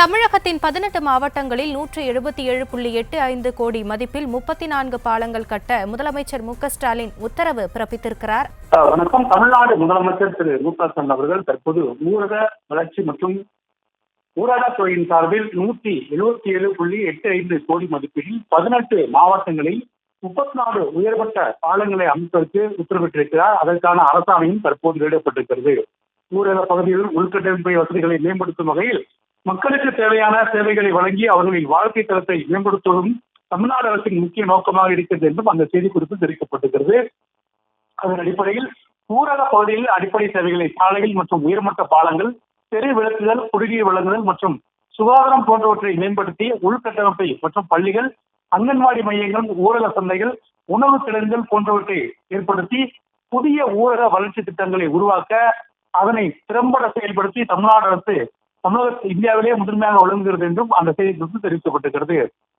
தமிழகத்தின் 18 மாவட்டங்களில் 177.85 கோடி மதிப்பில் 34 பாலங்கள் கட்ட முதலமைச்சர் மு.க.ஸ்டாலின் உத்தரவு பிறப்பித்திருக்கிறார். வணக்கம். தமிழ்நாடு முதலமைச்சர் திரு மு.க.ஸ்டாலின் அவர்கள் தற்போது ஊரக வளர்ச்சி மற்றும் ஊரகத்துறையின் சார்பில் 177.85 கோடி மதிப்பில் 18 மாவட்டங்களில் 34 உயர்மட்ட பாலங்களை அமைப்பதற்கு உத்தரவிட்டிருக்கிறார். அதற்கான அரசாணையும் தற்போது வெளியிடப்பட்டிருக்கிறது. ஊரக பகுதிகளில் உள்கட்டமைப்பு வசதிகளை மேம்படுத்தும் வகையில் மக்களுக்கு தேவையான சேவைகளை வழங்கி அவர்களின் வாழ்க்கை தரத்தை மேம்படுத்துவதும் தமிழ்நாடு அரசின் முக்கிய நோக்கமாக இருக்கிறது என்றும் அந்த செய்திக்குறிப்பில் தெரிவிக்கப்பட்டிருக்கிறது. அதன் அடிப்படையில் ஊரக பகுதியில் அடிப்படை சேவைகளை சாலைகள் மற்றும் உயர்மட்ட பாலங்கள், தெரு விளக்குகள், குடிநீர் வழங்குதல் மற்றும் சுகாதாரம் போன்றவற்றை மேம்படுத்தி உள்கட்டமைப்பை மற்றும் பள்ளிகள், அங்கன்வாடி மையங்கள், ஊரக சந்தைகள், உணவு கிடங்குகள் போன்றவற்றை ஏற்படுத்தி புதிய ஊரக வளர்ச்சி திட்டங்களை உருவாக்க அதனை திறம்பட செயல்படுத்தி தமிழ்நாடு அரசு இந்தியாவிலே முதன்மையாக வழங்குகிறது என்றும் அந்த செய்திக்குறிப்பில் தெரிவிக்கப்பட்டிருக்கிறது.